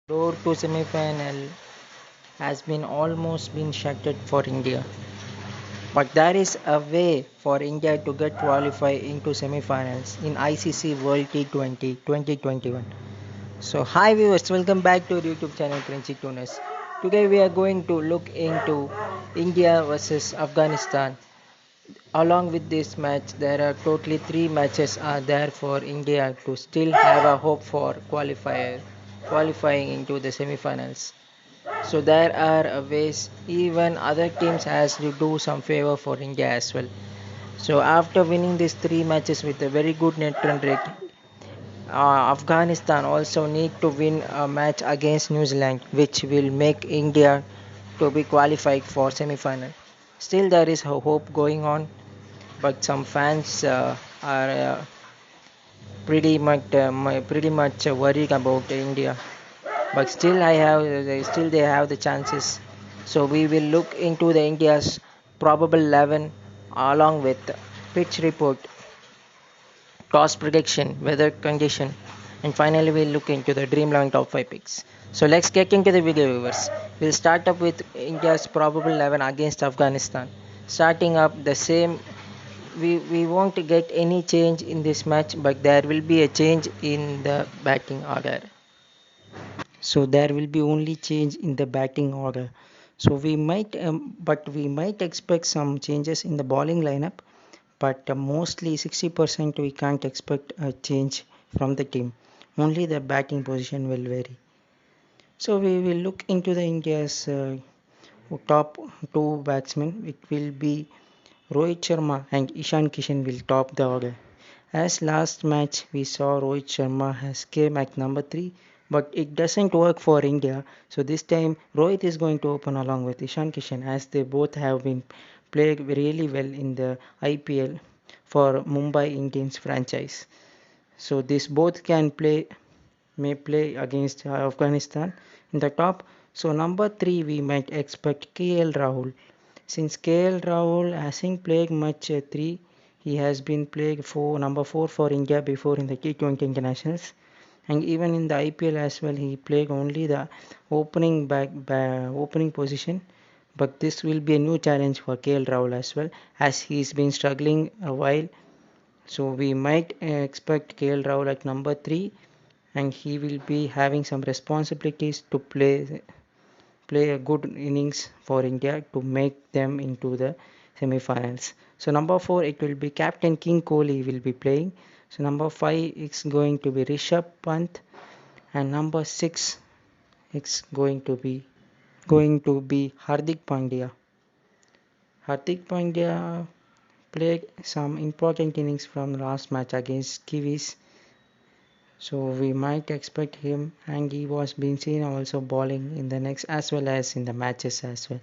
Door to semi-final has been almost been shattered for India, but there is a way for India to get qualified into semi-finals in ICC World T20 2021. So, hi viewers, welcome back to our YouTube channel Crunchy Tunas. Today we are going to look into India versus Afghanistan. Along with this match, there are totally three matches are there for India to still have a hope for qualifying into the semi-finals. So there are ways even other teams has to do some favor for India as well. So after winning these three matches with a very good net run rate, Afghanistan also need to win a match against New Zealand, which will make India to be qualified for semi-final. Still, there is hope going on, but some fans are pretty much worried about India. But still, still they have the chances. So we will look into the India's probable 11 along with pitch report, toss prediction, weather condition, and finally we'll look into the dream 11 top 5 picks. So let's get into the video viewers. We'll start up with India's probable 11 against Afghanistan. Starting up the same, we won't get any change in this match, but there will be a change in the batting order. So there will be only change in the batting order. So but we might expect some changes in the bowling lineup, but mostly 60% we can't expect a change from the team. Only the batting position will vary. So we will look into the India's top two batsmen. It will be Rohit Sharma and Ishan Kishan will top the order. As last match we saw Rohit Sharma has came at number 3, but it doesn't work for India. So this time Rohit is going to open along with Ishan Kishan as they both have been played really well in the IPL for Mumbai Indians franchise. So this both may play against Afghanistan in the top. So number 3 we might expect KL Rahul. Since KL Rahul hasn't played much 3, he has been playing for number 4 for India before in the T20 internationals, and even in the IPL as well he played only the opening position. But this will be a new challenge for KL Rahul as well, as he's been struggling a while. So we might expect KL Rahul at number 3, and he will be having some responsibilities to play a good innings for India to make them into the semi-finals. So number 4 it will be Captain King Kohli will be playing. So number 5 is going to be Rishabh Pant, and number 6 is going to be Hardik Pandya. Hardik Pandya played some important innings from last match against Kiwis, so we might expect him, and he was being seen also bowling in the next as well as in the matches as well.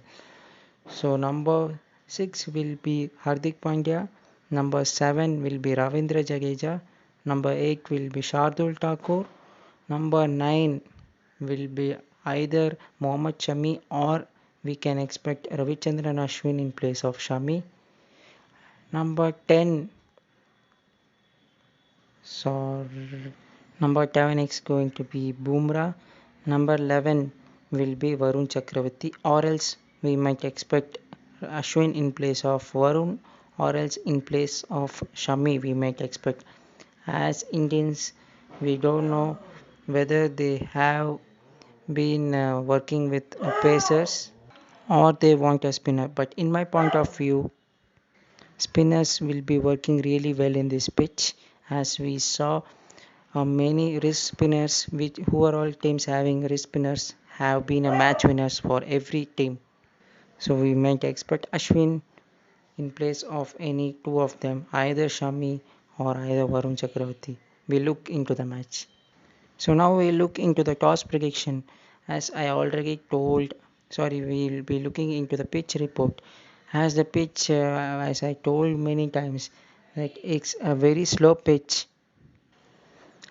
So number 6 will be Hardik Pandya, number 7 will be Ravindra Jadeja, number 8 will be Shardul Thakur, number 9 will be either Mohammad Shami, or we can expect Ravichandran Ashwin in place of Shami. Number 10, so number 10 is going to be Bumrah. Number 11 will be Varun Chakravarti, or else we might expect Ashwin in place of Varun, or else in place of Shami we might expect. As Indians, we don't know whether they have been working with pacers or they want a spinner. But in my point of view, spinners will be working really well in this pitch, as we saw many wrist spinners, who are all teams having wrist spinners, have been a match winners for every team. So we might expect Ashwin in place of any two of them, either Shami or either Varun Chakravarti. We look into the match. So now we look into the toss prediction. As I already told, sorry, we'll be looking into the pitch report. As the pitch, as I told many times, that it's a very slow pitch,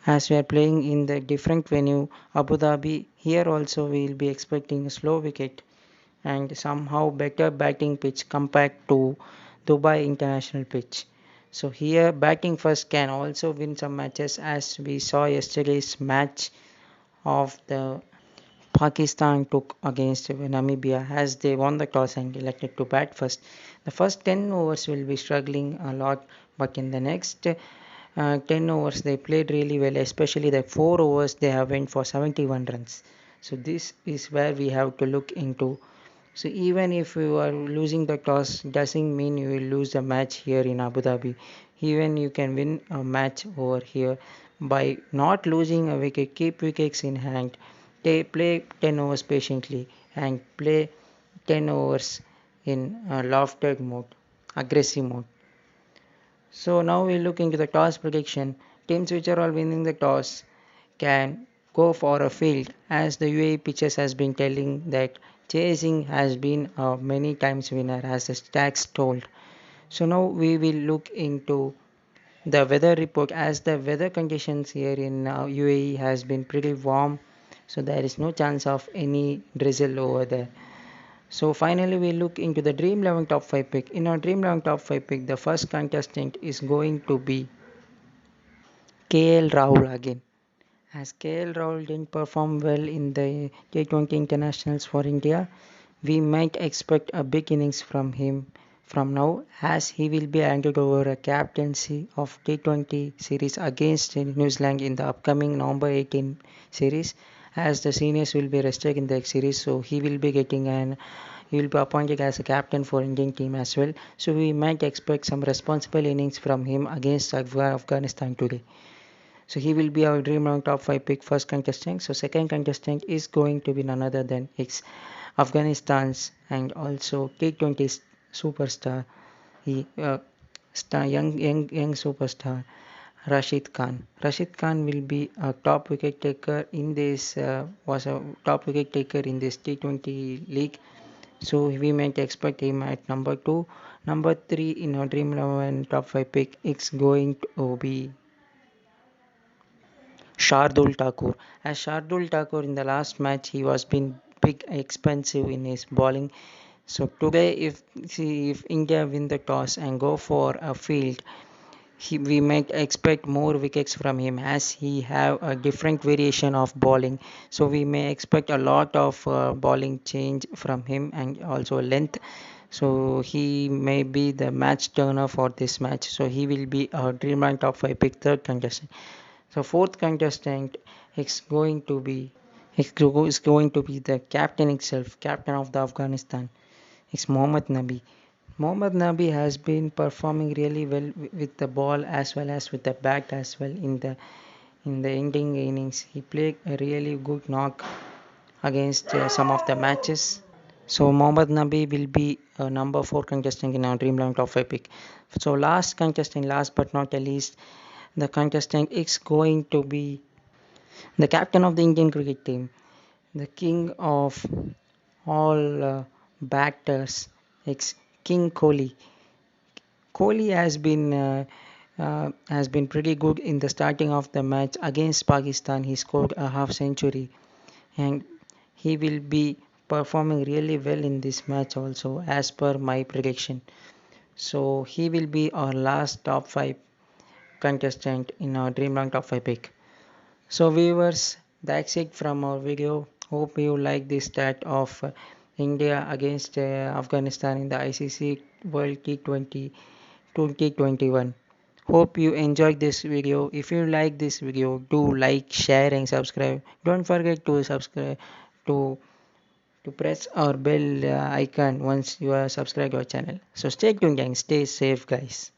as we are playing in the different venue, Abu Dhabi. Here also we will be expecting a slow wicket and somehow better batting pitch compared to Dubai International pitch. So here batting first can also win some matches, as we saw yesterday's match of the Pakistan took against Namibia as they won the toss and elected to bat first. The first 10 overs will be struggling a lot, but in the next 10 overs they played really well, especially the 4 overs they have went for 71 runs. So this is where we have to look into. So even if you are losing the toss doesn't mean you will lose the match here in Abu Dhabi. Even you can win a match over here by not losing a wicket. Keep wickets in hand. They play 10 overs patiently and play 10 overs in lofted mode, aggressive mode. So now we look into the toss prediction. Teams which are all winning the toss can go for a field, as the UAE pitches has been telling that chasing has been a many times winner, as the stats told. So now we will look into the weather report, as the weather conditions here in UAE has been pretty warm, so there is no chance of any drizzle over there. So finally we look into the Dream 11 top 5 pick. In our Dream 11 top 5 pick, the first contestant is going to be KL Rahul again. As KL Rahul didn't perform well in the T20 internationals for India, we might expect a big innings from him from now, as he will be handed over a captaincy of T20 series against New Zealand in the upcoming November 18 series, as the seniors will be rested in the series, so he will be appointed as a captain for Indian team as well. So we might expect some responsible innings from him against Afghanistan today. So he will be our dream round top 5 pick first contestant. So second contestant is going to be none other than ex Afghanistan's and also T20 superstar, he young superstar Rashid Khan. Rashid Khan will be a top wicket taker in this was a top wicket taker in this T20 league. So we might expect him at number 2. Number 3 in our Dream 11 top 5 pick is going to be Shardul Thakur. As Shardul Thakur in the last match, he was been big expensive in his bowling. So today, if India win the toss and go for a field, we might expect more wickets from him, as he have a different variation of bowling. So we may expect a lot of bowling change from him and also length. So he may be the match turner for this match. So he will be a Dreamland top 5 pick third contestant. So fourth contestant is going to be the captain itself, captain of the Afghanistan. It's Mohammad Nabi. Mohammad Nabi has been performing really well with the ball as well as with the bat as well in the ending innings. He played a really good knock against some of the matches. So Mohammad Nabi will be a number 4 contestant in our Dreamland top 5 pick. So last contestant, last but not the least, the contestant is going to be the captain of the Indian cricket team, the king of all batters, it's King Kohli. Kohli has been pretty good in the starting of the match against Pakistan. He scored a half century, and he will be performing really well in this match also, as per my prediction. So he will be our last top 5 contestant in our Dreamland top 5 pick. So viewers, that's it from our video. Hope you like this stat of India against Afghanistan in the ICC World T20 2021. Hope you enjoyed this video. If you like this video, do like, share and subscribe. Don't forget to subscribe to press our bell icon once you are subscribed to our channel. So stay tuned and stay safe, guys.